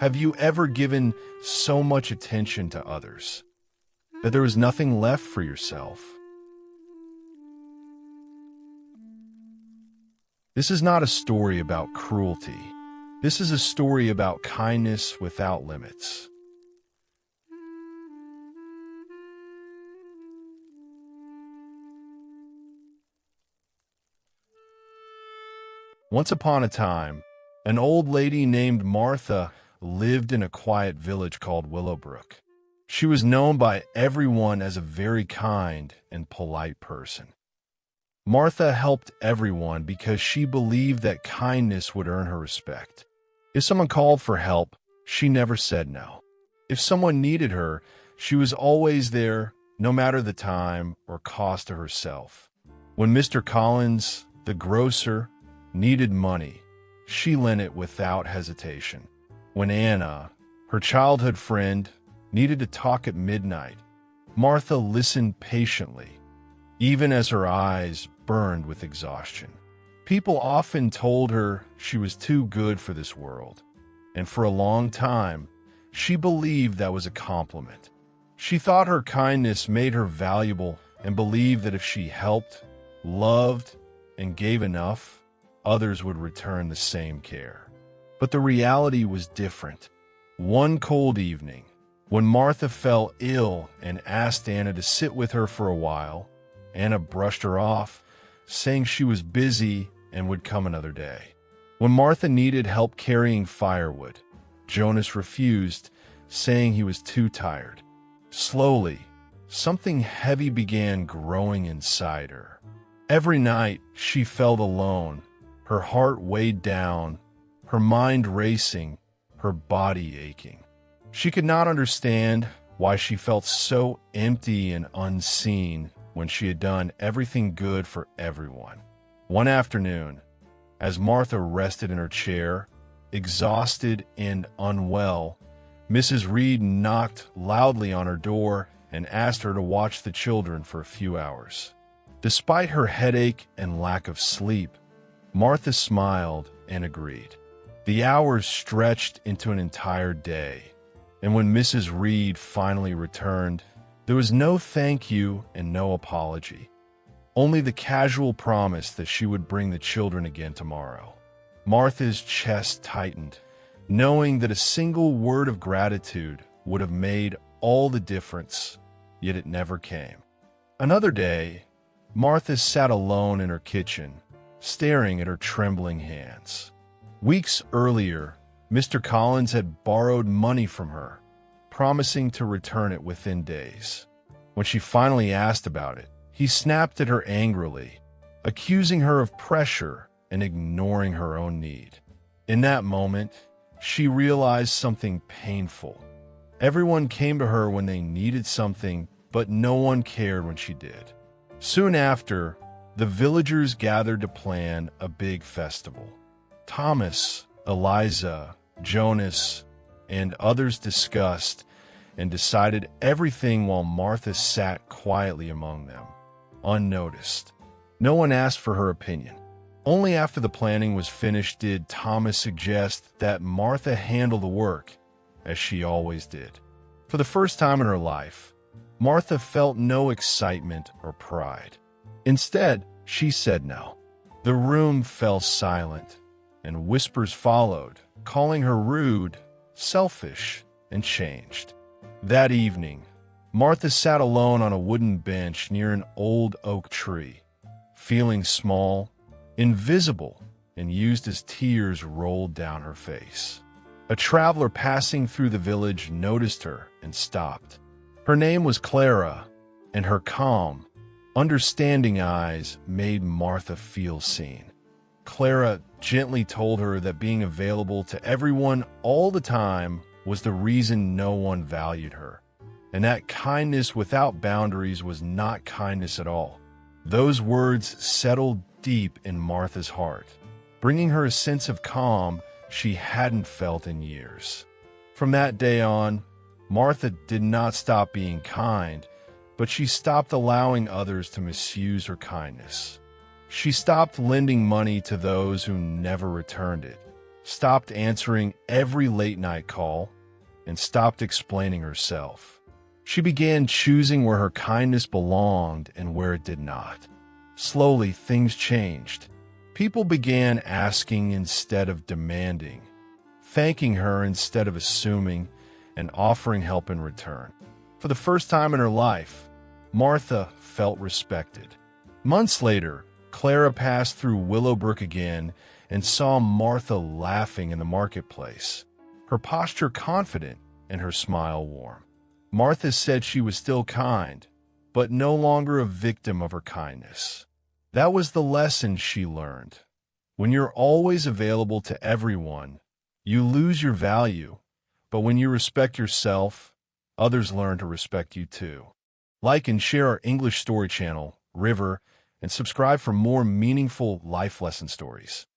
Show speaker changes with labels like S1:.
S1: Have you ever given so much attention to others that there was nothing left for yourself? This is not a story about cruelty. This is a story about kindness without limits. Once upon a time, an old lady named Martha lived in a quiet village called Willowbrook. She was known by everyone as a very kind and polite person. Martha helped everyone because she believed that kindness would earn her respect. If someone called for help, she never said no. If someone needed her, she was always there, no matter the time or cost to herself. When Mr. Collins, the grocer, needed money, she lent it without hesitation. When Anna, her childhood friend, needed to talk at midnight, Martha listened patiently, even as her eyes burned with exhaustion. People often told her she was too good for this world, and for a long time, she believed that was a compliment. She thought her kindness made her valuable and believed that if she helped, loved, and gave enough, others would return the same care. But the reality was different. One cold evening, when Martha fell ill and asked Anna to sit with her for a while, Anna brushed her off, saying she was busy and would come another day. When Martha needed help carrying firewood, Jonas refused, saying he was too tired. Slowly, something heavy began growing inside her. Every night, she felt alone, her heart weighed down, her mind racing, her body aching. She could not understand why she felt so empty and unseen when she had done everything good for everyone. One afternoon, as Martha rested in her chair, exhausted and unwell, Mrs. Reed knocked loudly on her door and asked her to watch the children for a few hours. Despite her headache and lack of sleep, Martha smiled and agreed. The hours stretched into an entire day, and when Mrs. Reed finally returned, there was no thank you and no apology, only the casual promise that she would bring the children again tomorrow. Martha's chest tightened, knowing that a single word of gratitude would have made all the difference, yet it never came. Another day, Martha sat alone in her kitchen, staring at her trembling hands. Weeks earlier, Mr. Collins had borrowed money from her, promising to return it within days. When she finally asked about it, he snapped at her angrily, accusing her of pressure and ignoring her own need. In that moment, she realized something painful. Everyone came to her when they needed something, but no one cared when she did. Soon after, the villagers gathered to plan a big festival. Thomas, Eliza, Jonas, and others discussed and decided everything while Martha sat quietly among them, unnoticed. No one asked for her opinion. Only after the planning was finished did Thomas suggest that Martha handle the work, as she always did. For the first time in her life, Martha felt no excitement or pride. Instead, she said no. The room fell silent, and whispers followed, calling her rude, selfish, and changed. That evening, Martha sat alone on a wooden bench near an old oak tree, feeling small, invisible, and used as tears rolled down her face. A traveler passing through the village noticed her and stopped. Her name was Clara, and her calm, understanding eyes made Martha feel seen. Clara gently told her that being available to everyone all the time was the reason no one valued her, and that kindness without boundaries was not kindness at all. Those words settled deep in Martha's heart, bringing her a sense of calm she hadn't felt in years. From that day on, Martha did not stop being kind, but she stopped allowing others to misuse her kindness. She stopped lending money to those who never returned it, stopped answering every late-night call, and stopped explaining herself. She began choosing where her kindness belonged and where it did not. Slowly, things changed. People began asking instead of demanding, thanking her instead of assuming, and offering help in return. For the first time in her life, Martha felt respected. Months later, Clara passed through Willowbrook again and saw Martha laughing in the marketplace, her posture confident and her smile warm. Martha said she was still kind, but no longer a victim of her kindness. That was the lesson she learned. When you're always available to everyone, you lose your value, but when you respect yourself, others learn to respect you too. Like and share our English story channel, River, and subscribe for more meaningful life lesson stories.